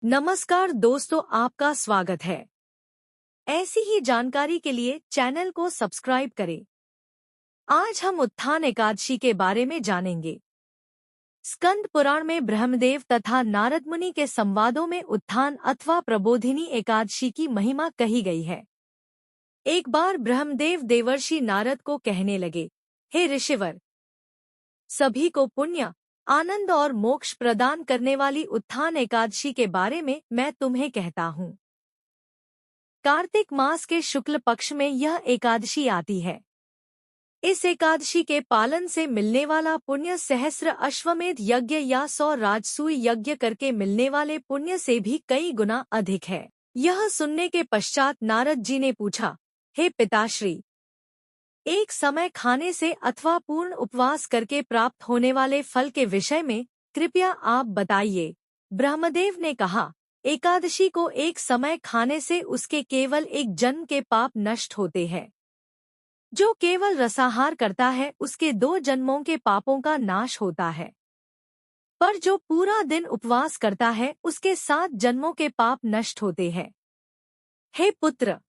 नमस्कार दोस्तों, आपका स्वागत है। ऐसी ही जानकारी के लिए चैनल को सब्सक्राइब करें। आज हम उत्थान एकादशी के बारे में जानेंगे। स्कंद पुराण में ब्रह्मदेव तथा नारद मुनि के संवादों में उत्थान अथवा प्रबोधिनी एकादशी की महिमा कही गई है। एक बार ब्रह्मदेव देवर्षि नारद को कहने लगे, हे ऋषिवर, सभी को पुण्य, आनंद और मोक्ष प्रदान करने वाली उत्थान एकादशी के बारे में मैं तुम्हें कहता हूँ। कार्तिक मास के शुक्ल पक्ष में यह एकादशी आती है। इस एकादशी के पालन से मिलने वाला पुण्य सहस्र अश्वमेध यज्ञ या 100 राजसूय यज्ञ करके मिलने वाले पुण्य से भी कई गुना अधिक है। यह सुनने के पश्चात नारद जी ने पूछा, हे पिताश्री, एक समय खाने से अथवा पूर्ण उपवास करके प्राप्त होने वाले फल के विषय में कृपया आप बताइए। ब्रह्मदेव ने कहा, एकादशी को एक समय खाने से उसके केवल एक जन्म के पाप नष्ट होते हैं। जो केवल रसाहार करता है उसके 2 जन्मों के पापों का नाश होता है, पर जो पूरा दिन उपवास करता है उसके 7 जन्मों के पाप नष्ट होते हैं। हे पुत्र,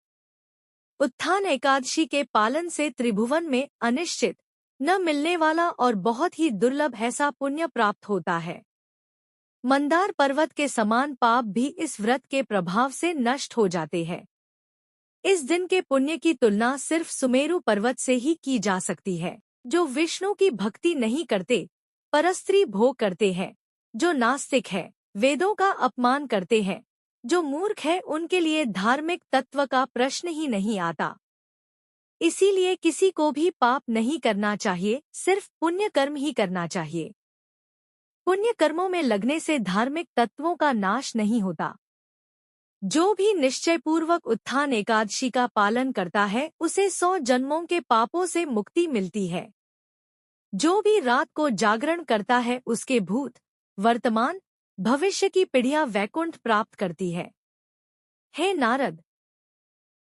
उत्थान एकादशी के पालन से त्रिभुवन में अनिश्चित, न मिलने वाला और बहुत ही दुर्लभ ऐसा पुण्य प्राप्त होता है। मंदार पर्वत के समान पाप भी इस व्रत के प्रभाव से नष्ट हो जाते हैं। इस दिन के पुण्य की तुलना सिर्फ सुमेरु पर्वत से ही की जा सकती है। जो विष्णु की भक्ति नहीं करते, परस्त्री भोग करते हैं, जो नास्तिक है, वेदों का अपमान करते हैं, जो मूर्ख है, उनके लिए धार्मिक तत्व का प्रश्न ही नहीं आता। इसीलिए किसी को भी पाप नहीं करना चाहिए, सिर्फ पुण्य कर्म ही करना चाहिए। पुण्य कर्मों में लगने से धार्मिक तत्वों का नाश नहीं होता। जो भी निश्चयपूर्वक उत्थान एकादशी का पालन करता है उसे 100 जन्मों के पापों से मुक्ति मिलती है। जो भी रात को जागरण करता है उसके भूत, वर्तमान, भविष्य की पीढ़ियां वैकुंठ प्राप्त करती है। हे नारद,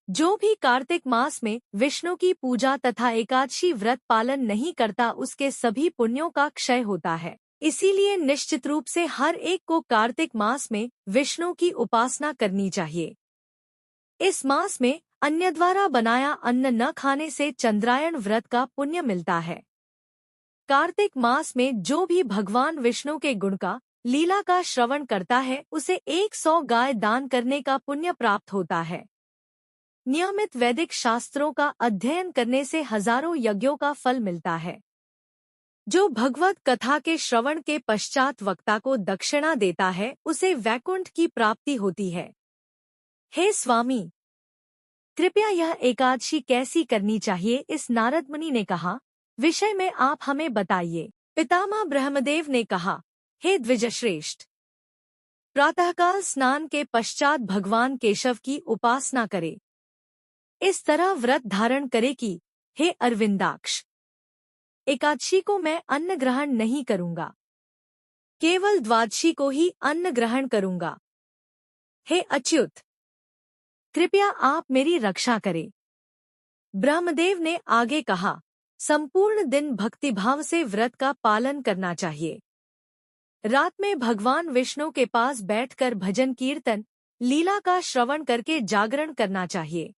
जो भी कार्तिक मास में विष्णु की पूजा तथा एकादशी व्रत पालन नहीं करता उसके सभी पुण्यों का क्षय होता है। इसीलिए निश्चित रूप से हर एक को कार्तिक मास में विष्णु की उपासना करनी चाहिए। इस मास में अन्य द्वारा बनाया अन्न न खाने से चंद्रायण व्रत का पुण्य मिलता है। कार्तिक मास में जो भी भगवान विष्णु के गुण का, लीला का श्रवण करता है उसे 100 गाय दान करने का पुण्य प्राप्त होता है। नियमित वैदिक शास्त्रों का अध्ययन करने से हजारों यज्ञों का फल मिलता है। जो भगवत कथा के श्रवण के पश्चात वक्ता को दक्षिणा देता है उसे वैकुंठ की प्राप्ति होती है। हे स्वामी, कृपया यह एकादशी कैसी करनी चाहिए, इस नारद मुनि ने कहा, विषय में आप हमें बताइए। पितामह ब्रह्मदेव ने कहा, हे द्विजश्रेष्ठ, प्रातःकाल स्नान के पश्चात भगवान केशव की उपासना करे। इस तरह व्रत धारण करे कि, हे अरविंदाक्ष, एकादशी को मैं अन्न ग्रहण नहीं करूंगा, केवल द्वादशी को ही अन्न ग्रहण करूंगा। हे अच्युत, कृपया आप मेरी रक्षा करें। ब्रह्मदेव ने आगे कहा, संपूर्ण दिन भक्तिभाव से व्रत का पालन करना चाहिए। रात में भगवान विष्णु के पास बैठकर भजन कीर्तन, लीला का श्रवण करके जागरण करना चाहिए।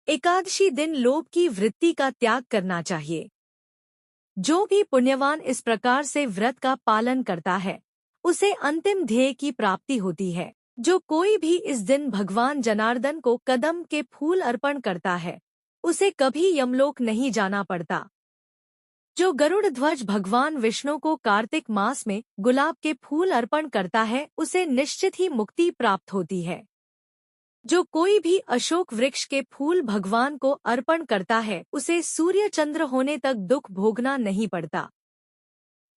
एकादशी दिन लोभ की वृत्ति का त्याग करना चाहिए। जो भी पुण्यवान इस प्रकार से व्रत का पालन करता है उसे अंतिम ध्येय की प्राप्ति होती है। जो कोई भी इस दिन भगवान जनार्दन को कदम के फूल अर्पण करता है उसे कभी यमलोक नहीं जाना पड़ता। जो गरुड़ ध्वज भगवान विष्णु को कार्तिक मास में गुलाब के फूल अर्पण करता है उसे निश्चित ही मुक्ति प्राप्त होती है। जो कोई भी अशोक वृक्ष के फूल भगवान को अर्पण करता है उसे सूर्य चंद्र होने तक दुख भोगना नहीं पड़ता।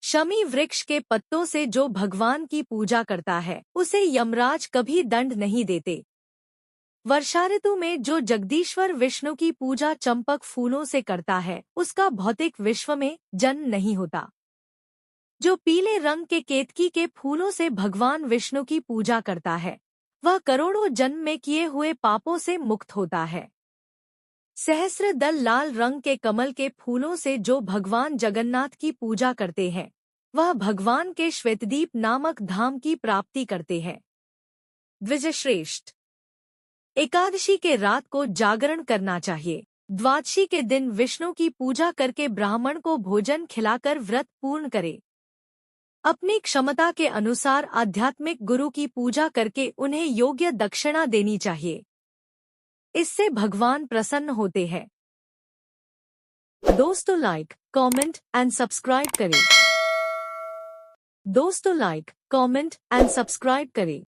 शमी वृक्ष के पत्तों से जो भगवान की पूजा करता है उसे यमराज कभी दंड नहीं देते। वर्षा ऋतु में जो जगदीश्वर विष्णु की पूजा चंपक फूलों से करता है उसका भौतिक विश्व में जन्म नहीं होता। जो पीले रंग के केतकी के फूलों से भगवान विष्णु की पूजा करता है वह करोड़ों जन्म में किए हुए पापों से मुक्त होता है। सहस्र दल लाल रंग के कमल के फूलों से जो भगवान जगन्नाथ की पूजा करते हैं वह भगवान के श्वेतदीप नामक धाम की प्राप्ति करते हैं। द्विजश्रेष्ठ। एकादशी के रात को जागरण करना चाहिए। द्वादशी के दिन विष्णु की पूजा करके ब्राह्मण को भोजन खिलाकर व्रत पूर्ण करे। अपनी क्षमता के अनुसार आध्यात्मिक गुरु की पूजा करके उन्हें योग्य दक्षिणा देनी चाहिए। इससे भगवान प्रसन्न होते हैं। दोस्तों लाइक, कमेंट एंड सब्सक्राइब करें। दोस्तों लाइक, कमेंट एंड सब्सक्राइब करें।